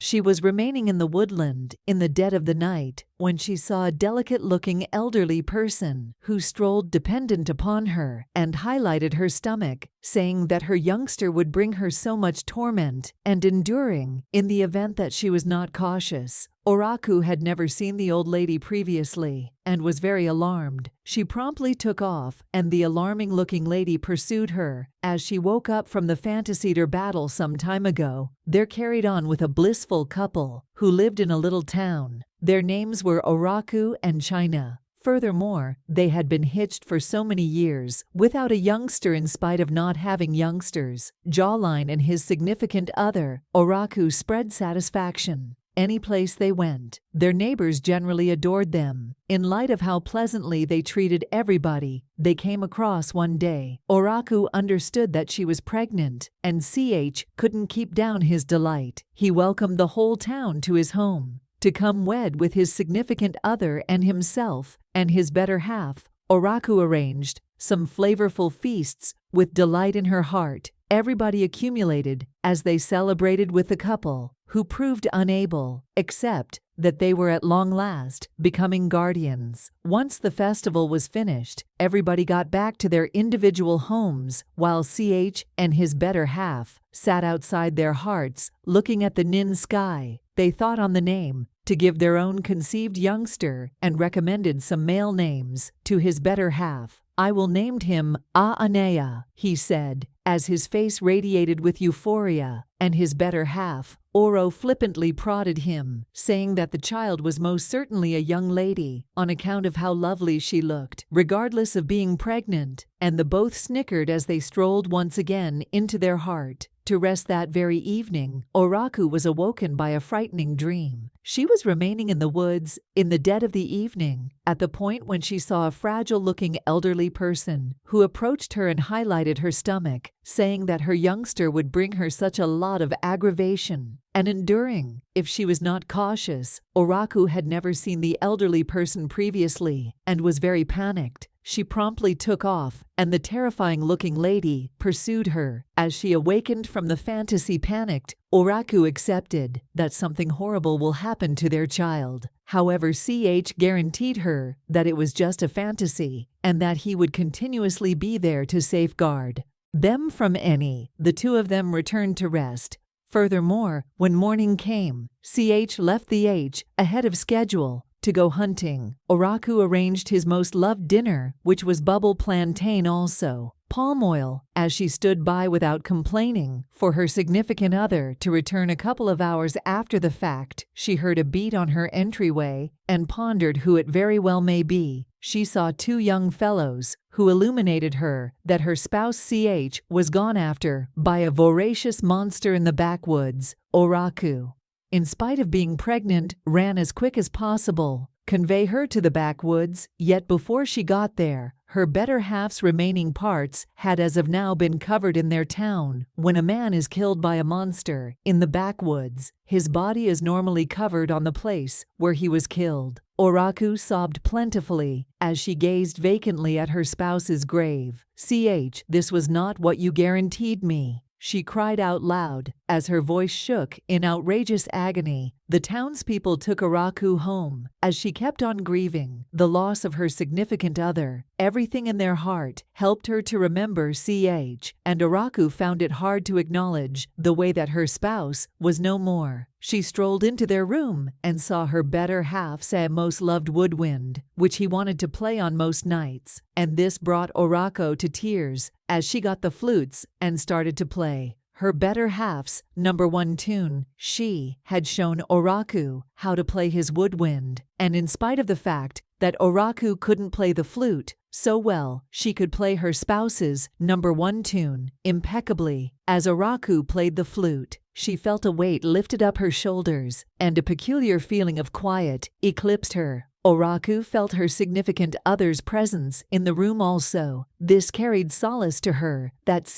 She was remaining in the woodland in the dead of the night when she saw a delicate-looking elderly person who strolled dependent upon her and highlighted her stomach, saying that her youngster would bring her so much torment and enduring in the event that she was not cautious. Oraku had never seen the old lady previously and was very alarmed. She promptly took off, and the alarming-looking lady pursued her. As she woke up from the fantasy-eater battle some time ago, they're carried on with a blissful couple who lived in a little town. Their names were Oraku and China. Furthermore, they had been hitched for so many years without a youngster in spite of not having youngsters. Jawline and his significant other, Oraku, spread satisfaction. Any place they went, their neighbors generally adored them. In light of how pleasantly they treated everybody they came across one day, Oraku understood that she was pregnant, and couldn't keep down his delight. He welcomed the whole town to his home to come wed with his significant other and himself and his better half. Oraku arranged some flavorful feasts with delight in her heart. Everybody accumulated as they celebrated with the couple, who proved unable, except that they were at long last becoming guardians. Once the festival was finished, everybody got back to their individual homes, while and his better half sat outside their hearts, looking at the nin sky. They thought on the name to give their own conceived youngster and recommended some male names to his better half. "I will name him Aanea," he said, as his face radiated with euphoria, and his better half, Oro, flippantly prodded him, saying that the child was most certainly a young lady on account of how lovely she looked, regardless of being pregnant, and the both snickered as they strolled once again into their heart to rest. That very evening, Oraku was awoken by a frightening dream. She was remaining in the woods in the dead of the evening at the point when she saw a fragile-looking elderly person who approached her and highlighted her stomach, saying that her youngster would bring her such a lot of aggravation and enduring if she was not cautious. Oraku had never seen the elderly person previously and was very panicked. She promptly took off, and the terrifying-looking lady pursued her. As she awakened from the fantasy panicked, Oraku accepted that something horrible will happen to their child. However, guaranteed her that it was just a fantasy and that he would continuously be there to safeguard them from any. The two of them returned to rest. Furthermore, when morning came, left the ahead of schedule to go hunting. Oraku arranged his most loved dinner, which was bubble plantain, also palm oil, as she stood by without complaining for her significant other to return. A couple of hours after the fact, she heard a beat on her entryway and pondered who it very well may be. She saw two young fellows who illuminated her that her spouse was gone after by a voracious monster in the backwoods. Oraku, in spite of being pregnant, ran as quick as possible, convey her to the backwoods, yet before she got there, her better half's remaining parts had as of now been covered in their town. When a man is killed by a monster in the backwoods, his body is normally covered on the place where he was killed. Oraku sobbed plentifully as she gazed vacantly at her spouse's grave. "This was not what you guaranteed me," she cried out loud as her voice shook in outrageous agony. The townspeople took Oraku home as she kept on grieving the loss of her significant other. Everything in their heart helped her to remember and Oraku found it hard to acknowledge the way that her spouse was no more. She strolled into their room and saw her better half's most loved woodwind, which he wanted to play on most nights, and this brought Oraku to tears as she got the flutes and started to play her better half's #1 tune. She had shown Oraku how to play his woodwind, and in spite of the fact that Oraku couldn't play the flute so well, she could play her spouse's #1 tune impeccably. As Oraku played the flute, she felt a weight lifted up her shoulders, and a peculiar feeling of quiet eclipsed her. Oraku felt her significant other's presence in the room also. This carried solace to her that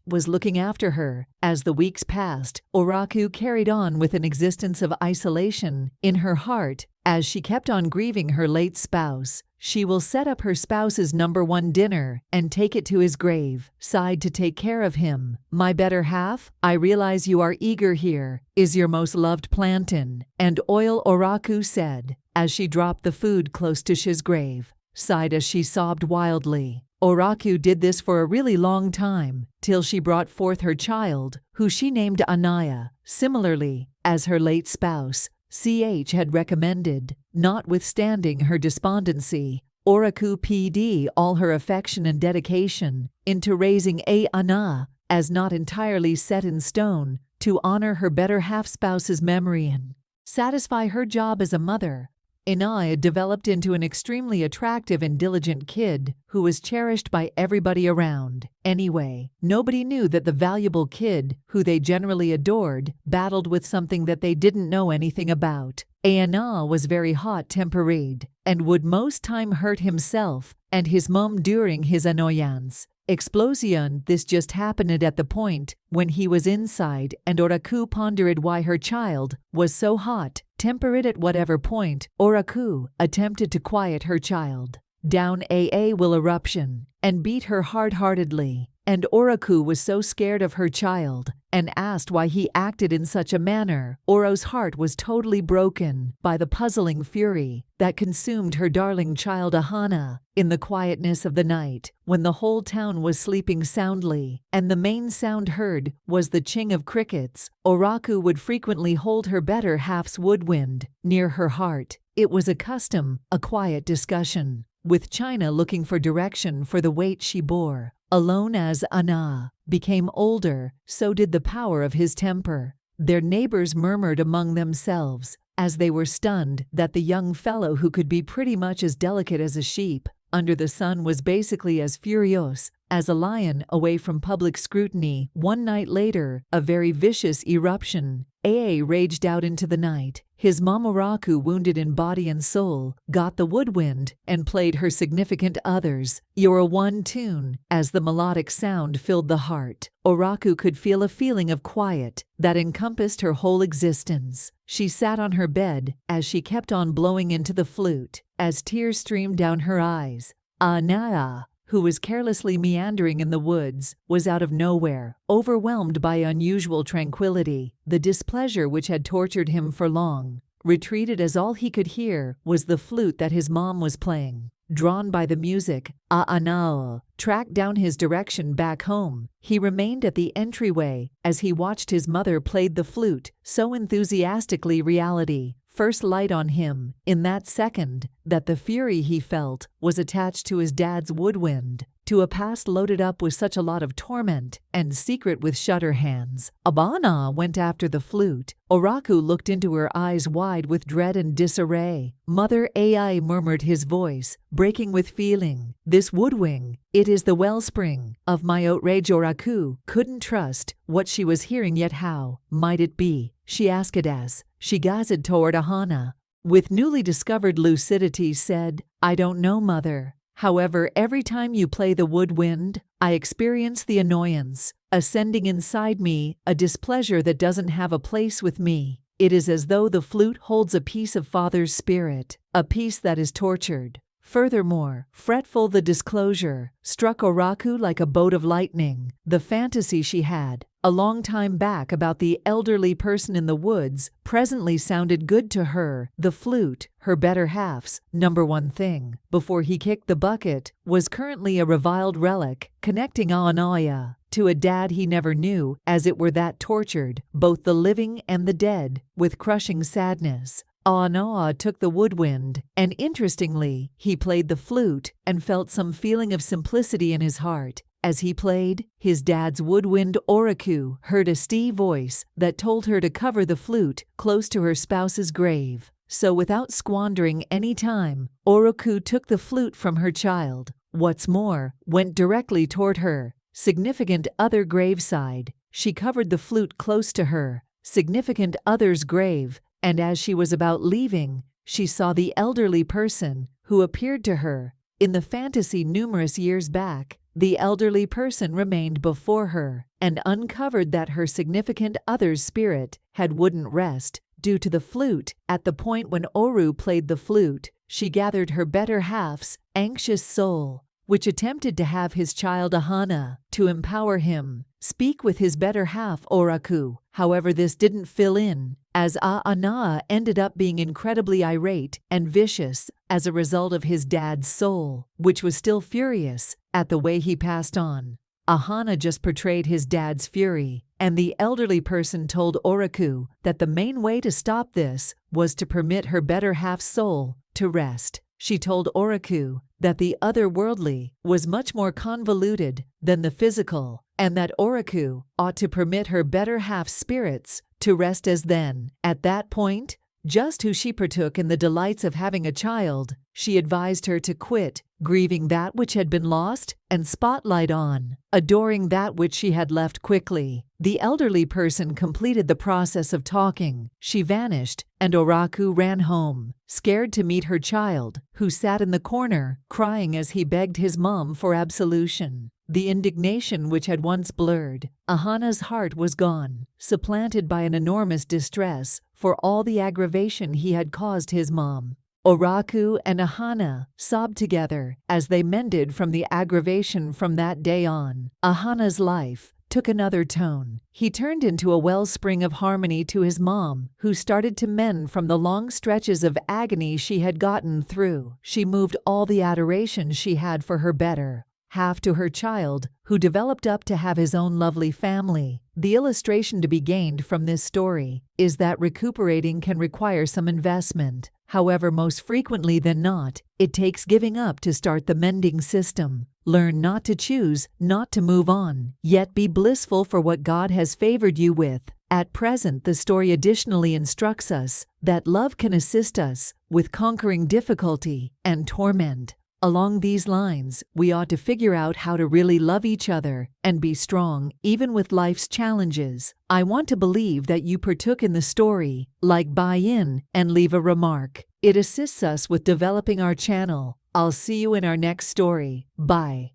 was looking after her. As the weeks passed, Oraku carried on with an existence of isolation in her heart as she kept on grieving her late spouse. She will set up her spouse's #1 dinner and take it to his grave side to take care of him. My better half, I realize you are eager here, is your most loved plantain and oil, Oraku said, as she dropped the food close to his grave, sighed as she sobbed wildly. Oraku did this for a really long time, till she brought forth her child, who she named Anaya, similarly, as her late spouse, CH had recommended. Notwithstanding her despondency, Oraku pd all her affection and dedication into raising Ana, as not entirely set in stone, to honor her better half-spouse's memory and satisfy her job as a mother. Anaya developed into an extremely attractive and diligent kid who was cherished by everybody around. Anyway, nobody knew that the valuable kid, who they generally adored, battled with something that they didn't know anything about. Ana was very hot-tempered and would most time hurt himself and his mom during his annoyance. Explosion. This just happened at the point when he was inside, and Oraku pondered why her child was so hot-tempered. At whatever point, Oraku attempted to quiet her child down. Will eruption and beat her hard-heartedly, and Oraku was so scared of her child and asked why he acted in such a manner. Oro's heart was totally broken by the puzzling fury that consumed her darling child Ahana. In the quietness of the night, when the whole town was sleeping soundly, and the main sound heard was the ching of crickets, Oraku would frequently hold her better half's woodwind near her heart. It was a custom, a quiet discussion, with China looking for direction for the weight she bore. Alone as Ana became older, so did the power of his temper. Their neighbors murmured among themselves, as they were stunned that the young fellow who could be pretty much as delicate as a sheep under the sun was basically as furious as a lion away from public scrutiny. One night later, a very vicious eruption raged out into the night. His Mamoraku, wounded in body and soul, got the woodwind and played her significant other's Yora one tune. As the melodic sound filled the heart, Oraku could feel a feeling of quiet that encompassed her whole existence. She sat on her bed as she kept on blowing into the flute, as tears streamed down her eyes. Anaya, who was carelessly meandering in the woods, was out of nowhere, overwhelmed by unusual tranquility. The displeasure which had tortured him for long retreated as all he could hear was the flute that his mom was playing. Drawn by the music, Aanao tracked down his direction back home. He remained at the entryway as he watched his mother play the flute so enthusiastically. Reality first light on him in that second that the fury he felt was attached to his dad's woodwind, to a past loaded up with such a lot of torment and secret with shutter hands. Abana went after the flute. Oraku looked into her eyes wide with dread and disarray. Mother Ai, murmured his voice, breaking with feeling. This woodwing, it is the wellspring of my outrage. Oraku couldn't trust what she was hearing, yet how might it be? She asked it as she gazed toward Ahana. With newly discovered lucidity said, I don't know, mother. However, every time you play the woodwind, I experience the annoyance ascending inside me, a displeasure that doesn't have a place with me. It is as though the flute holds a piece of father's spirit, a piece that is tortured. Furthermore, fretful, the disclosure struck Oraku like a bolt of lightning. The fantasy she had a long time back about the elderly person in the woods presently sounded good to her. The flute, her better half's #1 thing, before he kicked the bucket, was currently a reviled relic, connecting Aanaya to a dad he never knew, as it were, that tortured both the living and the dead with crushing sadness. Aanoa took the woodwind, and interestingly, he played the flute and felt some feeling of simplicity in his heart. As he played his dad's woodwind, Oraku heard a steady voice that told her to cover the flute close to her spouse's grave. So without squandering any time, Oraku took the flute from her child. What's more, went directly toward her significant other graveside. She covered the flute close to her significant other's grave, and as she was about leaving, she saw the elderly person who appeared to her in the fantasy numerous years back. The elderly person remained before her and uncovered that her significant other's spirit wouldn't rest due to the flute. At the point when Oru played the flute, she gathered her better half's anxious soul, which attempted to have his child Ahana, to empower him, speak with his better half Oraku. However, this didn't fill in, as Aanaa ended up being incredibly irate and vicious as a result of his dad's soul, which was still furious at the way he passed on. Ahana just portrayed his dad's fury, and the elderly person told Oraku that the main way to stop this was to permit her better half's soul to rest. She told Oraku that the otherworldly was much more convoluted than the physical, and that Oraku ought to permit her better half's spirits to rest, as then, at that point, just who she partook in the delights of having a child, she advised her to quit grieving that which had been lost and spotlight on adoring that which she had left quickly. The elderly person completed the process of talking. She vanished, and Oraku ran home, scared to meet her child, who sat in the corner, crying as he begged his mom for absolution. The indignation which had once blurred Ahana's heart was gone, supplanted by an enormous distress for all the aggravation he had caused his mom. Oraku and Ahana sobbed together as they mended from the aggravation. From that day on, Ahana's life took another tone. He turned into a wellspring of harmony to his mom, who started to mend from the long stretches of agony she had gotten through. She moved all the adoration she had for her better half to her child, who developed up to have his own lovely family. The illustration to be gained from this story is that recuperating can require some investment. However, most frequently than not, it takes giving up to start the mending system. Learn not to choose, not to move on, yet be blissful for what God has favored you with. At present, the story additionally instructs us that love can assist us with conquering difficulty and torment. Along these lines, we ought to figure out how to really love each other and be strong even with life's challenges. I want to believe that you partook in the story, buy in and leave a remark. It assists us with developing our channel. I'll see you in our next story. Bye.